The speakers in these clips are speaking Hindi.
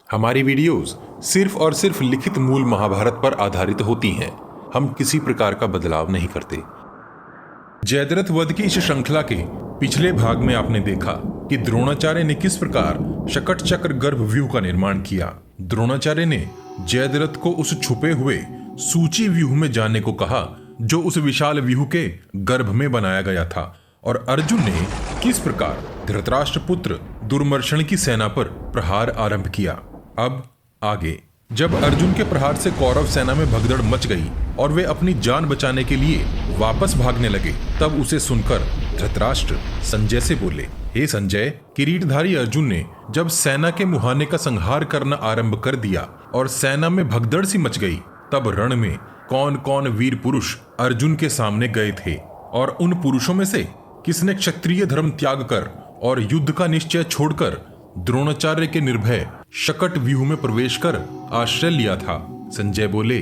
हमारी वीडियोस सिर्फ और सिर्फ लिखित मूल महाभारत पर आधारित होती हैं। हम किसी प्रकार का बदलाव नहीं करते। जयद्रथ वध की इस श्रृंखला के पिछले भाग में आपने देखा कि द्रोणाचार्य ने किस प्रकार शकट चक्र गर्भ व्यूह का निर्माण किया। द्रोणाचार्य ने जयद्रथ को उस छुपे हुए सूची व्यूह में जाने को कहा जो उस विशाल व्यूह के गर्भ में बनाया गया था, और अर्जुन ने किस प्रकार धृतराष्ट्र पुत्र दुर्मर्शन की सेना पर प्रहार आरंभ किया। अब आगे, जब अर्जुन के प्रहार से कौरव सेना में भगदड़ मच गई और वे अपनी जान बचाने के लिए वापस भागने लगे, तब उसे सुनकर धृतराष्ट्र संजय से बोले, हे संजय, किरीटधारी अर्जुन ने जब सेना के मुहाने का संहार करना आरंभ कर दिया और सेना में भगदड़ सी मच गई, तब रण में कौन कौन वीर पुरुष अर्जुन के सामने गए थे, और उन पुरुषों में से किसने क्षत्रिय धर्म त्याग कर और युद्ध का निश्चय छोड़कर द्रोणाचार्य के निर्भय शकट व्यूह में प्रवेश कर आश्रय लिया था। संजय बोले,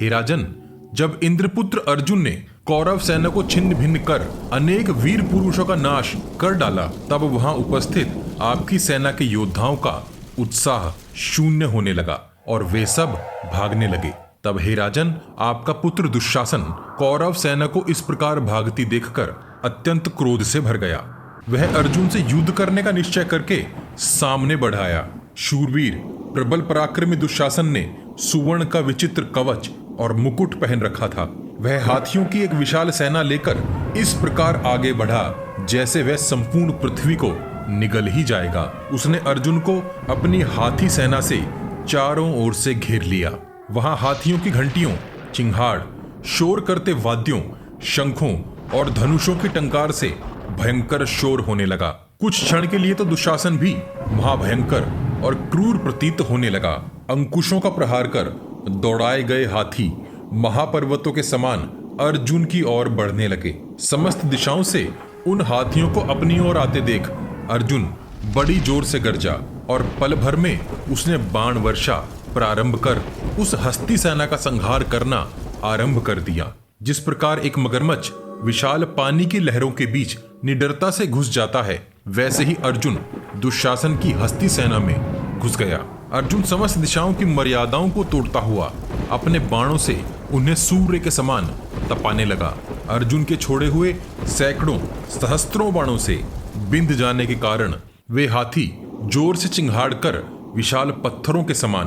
हे राजन, जब इंद्रपुत्र अर्जुन ने कौरव सेना को छिन्न भिन्न कर अनेक वीर पुरुषों का नाश कर डाला, तब वहां उपस्थित आपकी सेना के योद्धाओं का उत्साह शून्य होने लगा और वे सब भागने लगे। तब हे राजन, आपका पुत्र दुशासन कौरव सेना को इस प्रकार भागती देखकर अत्यंत क्रोध से भर गया। वह अर्जुन से युद्ध करने का निश्चय करके सामने बढ़ाया। शूरवीर प्रबल पराक्रमी दुशासन ने सुवर्ण का विचित्र कवच और मुकुट पहन रखा था। वह हाथियों की एक विशाल सेना लेकर इस प्रकार आगे बढ़ा जैसे वह संपूर्ण पृथ्वी को निगल ही जाएगा। उसने अर्जुन को अपनी हाथी सेना से चारों ओर से घेर लिया। वहां हाथियों की घंटियों, चिंगाड़, शोर करते वाद्यों, शंखों और धनुषों की टंकार से भयंकर शोर होने लगा। कुछ क्षण के लिए तो दुशासन भी महाभयंकर और क्रूर प्रतीत होने लगा। अंकुशों का प्रहार कर दौड़ाए गए हाथी महापर्वतों के समान अर्जुन की ओर बढ़ने लगे। समस्त दिशाओं से उन हाथियों को अपनी ओर आते देख अर्जुन बड़ी जोर से गरजा और पल भर में उसने बाण वर्षा प्रारंभ कर उस हस्ती सेना का संहार करना आरंभ कर दिया। जिस प्रकार एक मगरमच्छ विशाल पानी की लहरों के बीच निडरता से घुस जाता है, वैसे ही अर्जुन दुशासन की हस्ती सेना में घुस गया। अर्जुन समस्त दिशाओं की मर्यादाओं को तोड़ता हुआ अपने बाणों से उन्हें सूर्य के समान तपाने लगा। अर्जुन के छोड़े हुए सैकड़ों सहस्त्रों बाणों से बिंध जाने के कारण वे हाथी जोर से चिंगाड़ कर विशाल पत्थरों के समान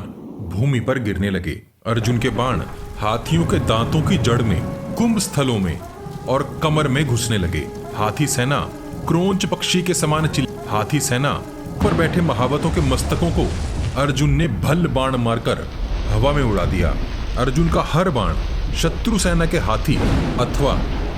भूमि पर गिरने लगे। अर्जुन के बाण हाथियों के दांतों की जड़ में, कुंभ स्थलों में और कमर में घुसने लगे। हाथी सेना क्रोंच पक्षी के समान हाथी सेना पर बैठे महावतों के मस्तकों को अर्जुन ने भल्ल बाण मारकर हवा में उड़ा दिया। अर्जुन का हर बाण शत्रु सेना के हाथी अथवा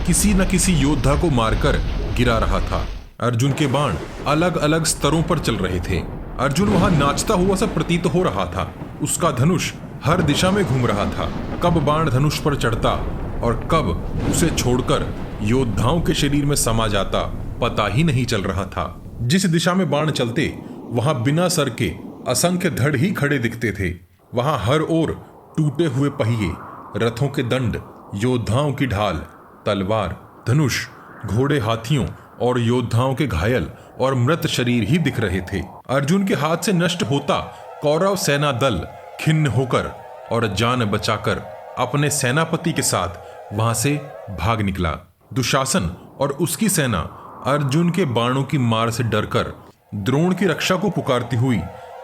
किसी न किसी योद्धा को मारकर गिरा रहा था। अर्जुन के बाण अलग अलग स्तरों पर चल रहे थे। अर्जुन वहां नाचता हुआ सा प्रतीत हो रहा था। उसका धनुष हर दिशा में घूम रहा था। कब बाण धनुष पर चढ़ता और कब उसे छोड़कर योद्धाओं के शरीर में समा जाता पता ही नहीं चल रहा था। जिस दिशा में बाण चलते वहां बिना सर के असंख्य धड़ ही खड़े दिखते थे। वहां हर ओर टूटे हुए पहिए, रथों के दंड, योद्धाओं की ढाल, तलवार, धनुष, घोड़े, हाथियों और योद्धाओं के घायल और मृत शरीर ही दिख रहे थे। अर्जुन के हाथ से नष्ट होता कौरव सेना दल खिन्न होकर और जान बचाकर अपने सेनापति के साथ वहां से भाग निकला। दुशासन और उसकी सेना अर्जुन के बाणों की मार से डरकर द्रोण की रक्षा को पुकारती हुई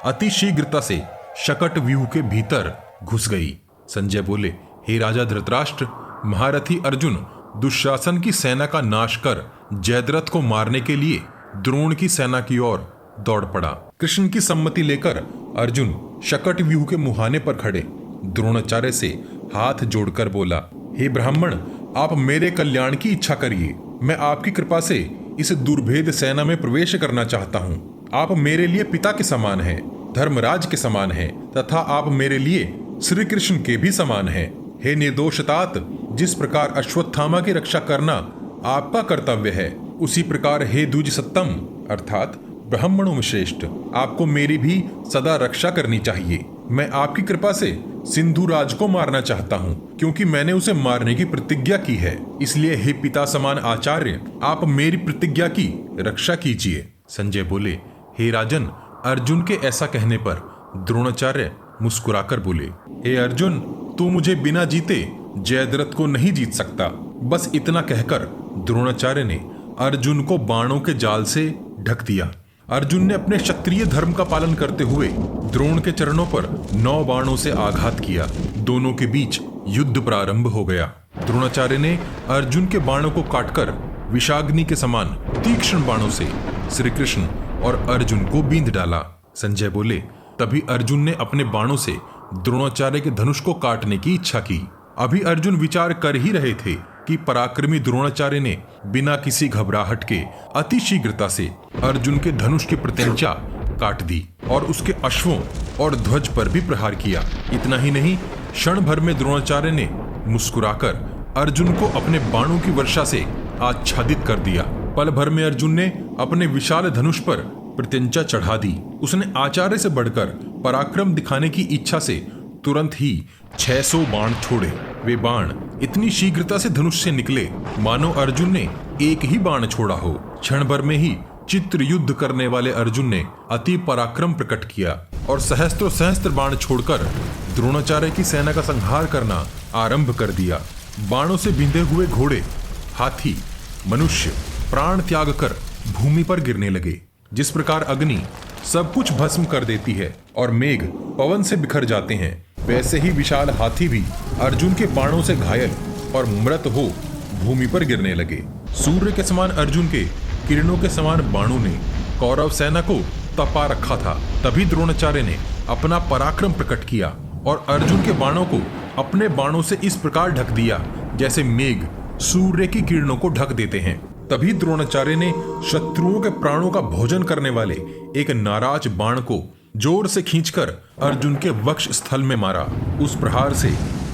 अति शीघ्रता से शकट व्यूह के भीतर घुस गई। संजय बोले, हे राजा धृतराष्ट्र, महारथी अर्जुन दुशासन की सेना का नाश कर जयद्रथ को मारने के लिए द्रोण की सेना की ओर दौड़ पड़ा। कृष्ण की सम्मति लेकर अर्जुन शकट व्यूह के मुहाने पर खड़े द्रोणाचार्य से हाथ जोड़कर बोला, हे ब्राह्मण, आप मेरे कल्याण की इच्छा करिए। मैं आपकी कृपा से इस दुर्भेद सेना में प्रवेश करना चाहता हूँ। आप मेरे लिए पिता के समान हैं, धर्मराज के समान हैं तथा आप मेरे लिए श्री कृष्ण के भी समान हैं। हे निर्दोष तात, जिस प्रकार अश्वत्थामा की रक्षा करना आपका कर्तव्य है, उसी प्रकार हे द्विज सत्तम अर्थात ब्राह्मणों में श्रेष्ठ, आपको मेरी भी सदा रक्षा करनी चाहिए। मैं आपकी कृपा से सिंधुराज को मारना चाहता हूँ, क्योंकि मैंने उसे मारने की प्रतिज्ञा की है। इसलिए हे पिता समान आचार्य, आप मेरी प्रतिज्ञा की रक्षा कीजिए। संजय बोले, हे राजन, अर्जुन के ऐसा कहने पर द्रोणाचार्य मुस्कुराकर बोले, हे अर्जुन, तू मुझे बिना जीते जयद्रथ को नहीं जीत सकता। बस इतना कहकर द्रोणाचार्य ने अर्जुन को बाणों के जाल से ढक दिया। अर्जुन ने अपने क्षत्रिय धर्म का पालन करते हुए द्रोण के चरणों पर 9 बाणों से आघात किया। दोनों के बीच युद्ध प्रारंभ हो गया। द्रोणाचार्य ने अर्जुन के बाणों को काटकर विषाग्नि के समान तीक्ष्ण बाणों से श्री कृष्ण और अर्जुन को बींध डाला। संजय बोले, तभी अर्जुन ने अपने बाणों से द्रोणाचार्य के धनुष को काटने की इच्छा की। अभी अर्जुन विचार कर ही रहे थे कि पराक्रमी द्रोणाचार्य ने बिना किसी घबराहट के अति शीघ्रता से अर्जुन के धनुष की प्रत्यंचा काट दी और उसके अश्वों और ध्वज पर भी प्रहार किया। इतना ही नहीं, क्षण भर में द्रोणाचार्य ने मुस्कुराकर अर्जुन को अपने बाणों की वर्षा से आच्छादित कर दिया। पल भर में अर्जुन ने अपने विशाल धनुष पर प्रत्यंचा चढ़ा दी। उसने आचार्य से बढ़कर पराक्रम दिखाने की इच्छा से तुरंत ही 600 बाण छोड़े। वे बाण इतनी शीघ्रता से धनुष से निकले मानो अर्जुन ने एक ही बाण छोड़ा हो। क्षण भर में ही चित्र युद्ध करने वाले अर्जुन ने अति पराक्रम प्रकट किया और सहस्त्रों सहस्त्र बाण छोड़कर द्रोणाचार्य की सेना का संहार करना आरंभ कर दिया। बाणों से बिंधे हुए घोड़े, हाथी, मनुष्य प्राण त्याग कर भूमि पर गिरने लगे। जिस प्रकार अग्नि सब कुछ भस्म कर देती है और मेघ पवन से बिखर जाते हैं, वैसे ही विशाल हाथी भी अर्जुन के बाणों से घायल और मृत हो भूमि पर गिरने लगे। सूर्य के समान अर्जुन के किरणों के समान बाणों ने कौरव सेना को तपा रखा था। तभी द्रोणाचार्य ने अपना पराक्रम प्रकट किया और अर्जुन के बाणों को अपने बाणों से इस प्रकार ढक दिया जैसे मेघ सूर्य की किरणों को ढक देते हैं। तभी द्रोणाचार्य ने शत्रुओं के प्राणों का भोजन करने वाले एक नाराज बाण को जोर से खींचकर अर्जुन के वक्ष स्थल में मारा। उस प्रहार से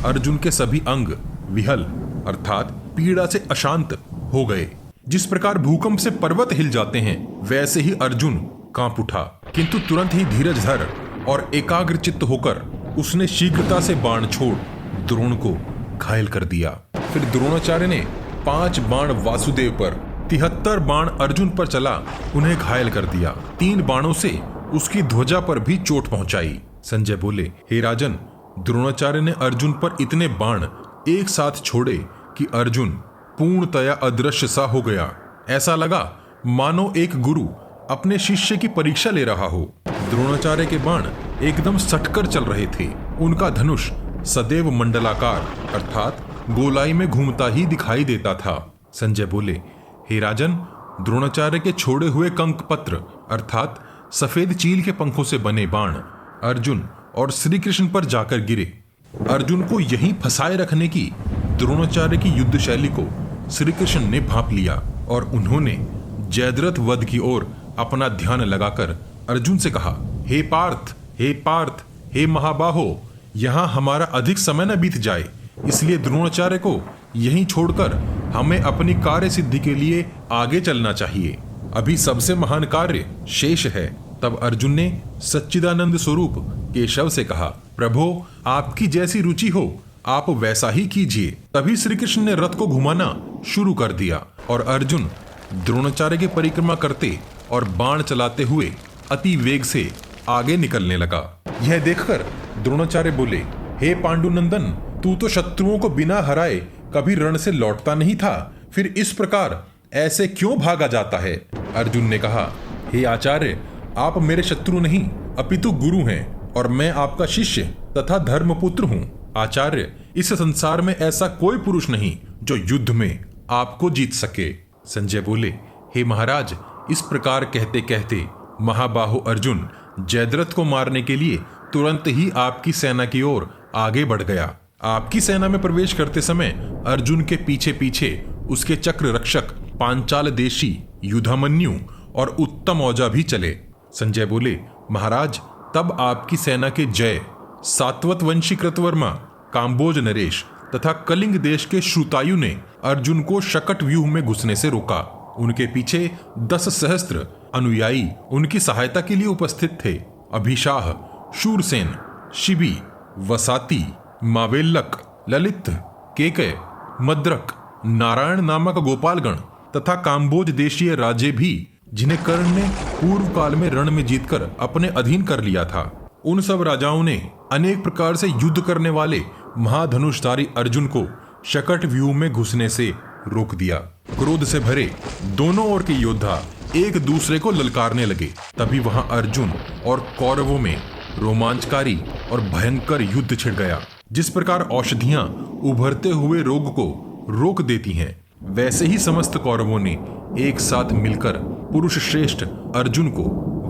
अर्जुन के सभी अंग विहल अर्थात पीड़ा से अशांत हो गए। जिस प्रकार भूकंप से पर्वत हिल जाते हैं, वैसे ही अर्जुन कांप उठा, किंतु तुरंत ही धीरज धर और एकाग्र चित्त होकर उसने शीघ्रता से बाण छोड़ द्रोण को घायल कर दिया। फिर द्रोणाचार्य ने 5 बाण वासुदेव पर, 73 बाण अर्जुन पर चला उन्हें घायल कर दिया। 3 बाणों से उसकी ध्वजा पर भी चोट पहुंचाई। संजय बोले, हे राजन, द्रोणाचार्य ने अर्जुन पर इतने बाण एक साथ छोड़े कि अर्जुन पूर्णतया अदृश्य सा हो गया। ऐसा लगा मानो एक गुरु अपने शिष्य की परीक्षा ले रहा हो। द्रोणाचार्य के बाण एकदम सटकर चल रहे थे। उनका धनुष सदैव मंडलाकार अर्थात गोलाई में घूमता ही दिखाई देता था। संजय बोले, हे राजन, द्रोणाचार्य के छोड़े हुए कंकपत्र अर्थात सफेद चील के पंखों से बने बाण अर्जुन और श्री कृष्ण पर जाकर गिरे। अर्जुन को यहीं फंसाए रखने की द्रोणाचार्य की युद्ध शैली को श्री कृष्ण ने भांप लिया और उन्होंने जयद्रथ वध की ओर अपना ध्यान लगाकर अर्जुन से कहा, हे पार्थ, हे पार्थ, हे महाबाहो, यहाँ हमारा अधिक समय न बीत जाए, इसलिए द्रोणाचार्य को यहीं छोड़कर हमें अपनी कार्य सिद्धि के लिए आगे चलना चाहिए। अभी सबसे महान कार्य शेष है। तब अर्जुन ने सच्चिदानंद स्वरूप केशव से कहा, प्रभो, आपकी जैसी रुचि हो आप वैसा ही कीजिए। तभी श्री कृष्ण ने रथ को घुमाना शुरू कर दिया और अर्जुन द्रोणाचार्य की परिक्रमा करते और बाण चलाते हुए अति वेग से आगे निकलने लगा। यह देखकर द्रोणाचार्य बोले, हे पांडुनंदन, तू तो शत्रुओं को बिना हराए कभी रण से लौटता नहीं था, फिर इस प्रकार ऐसे क्यों भागा जाता है? अर्जुन ने कहा, हे आचार्य, आप मेरे शत्रु नहीं अपितु गुरु हैं और मैं आपका शिष्य तथा धर्मपुत्र हूँ। आचार्य, इस संसार में ऐसा कोई पुरुष नहीं जो युद्ध में आपको जीत सके। संजय बोले, हे महाराज, इस प्रकार कहते कहते महाबाहु अर्जुन जयद्रथ को मारने के लिए तुरंत ही आपकी सेना की ओर आगे बढ़ गया। आपकी सेना में प्रवेश करते समय अर्जुन के पीछे पीछे उसके चक्र रक्षक पांचाल देशी युधामन्यु और उत्तम औजा भी चले। संजय बोले, महाराज, तब आपकी सेना के जय सात्वत वंशी कृतवर्मा, काम्बोज नरेश तथा कलिंग देश के श्रुतायु ने अर्जुन को शकट व्यूह में घुसने से रोका। उनके पीछे 10 सहस्त्र अनुयायी उनकी सहायता के लिए उपस्थित थे। अभिशाह, शूरसेन, शिबी, वसाती, मावेल्लक, ललित, केकय, मद्रक, नारायण नामक गोपालगण तथा काम्बोज देशीय राजे भी, जिन्हें कर्ण ने पूर्व काल में रण में जीतकर अपने अधीन कर लिया था, उन सब राजाओं ने अनेक प्रकार से युद्ध करने वाले महाधनुषधारी अर्जुन को शकट व्यूह में घुसने से रोक दिया। क्रोध से भरे दोनों ओर के योद्धा एक दूसरे को ललकारने लगे। तभी वहां अर्जुन और कौरवों में रोमांचकारी और भयंकर युद्ध छिड़ गया। जिस प्रकार औषधियां उभरते हुए रोग को रोक देती हैं, वैसे ही समस्त कौरवों ने एक साथ मिलकर पुरुष श्रेष्ठ अर्जुन को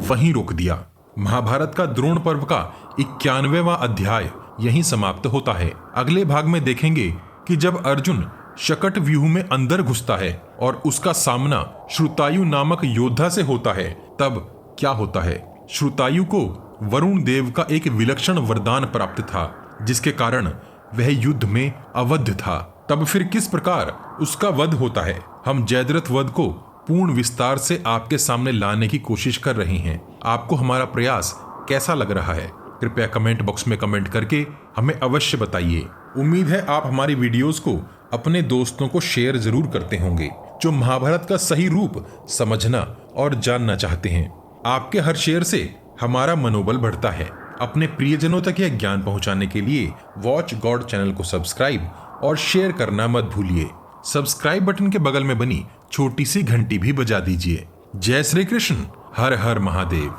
वहीं रोक दिया। महाभारत का द्रोण पर्व का 91वां अध्याय यहीं समाप्त होता है। अगले भाग में देखेंगे कि जब अर्जुन शकट व्यूह में अंदर घुसता है और उसका सामना श्रुतायु नामक योद्धा से होता है, तब क्या होता है। श्रुतायु को वरुण देव का एक विलक्षण वरदान प्राप्त था, जिसके कारण वह युद्ध में अवध था। तब फिर किस प्रकार उसका वध होता है, हम जयद्रथ वध को पूर्ण विस्तार से आपके सामने लाने की कोशिश कर रहे हैं। आपको हमारा प्रयास कैसा लग रहा है, कृपया कमेंट बॉक्स में कमेंट करके हमें अवश्य बताइए। उम्मीद है आप हमारी वीडियोस को अपने दोस्तों को शेयर जरूर करते होंगे, जो महाभारत का सही रूप समझना और जानना चाहते हैं। आपके हर शेयर से हमारा मनोबल बढ़ता है। अपने प्रियजनों तक यह ज्ञान पहुंचाने के लिए वॉच गॉड चैनल को सब्सक्राइब और शेयर करना मत भूलिए। सब्सक्राइब बटन के बगल में बनी छोटी सी घंटी भी बजा दीजिए। जय श्री कृष्ण, हर हर महादेव।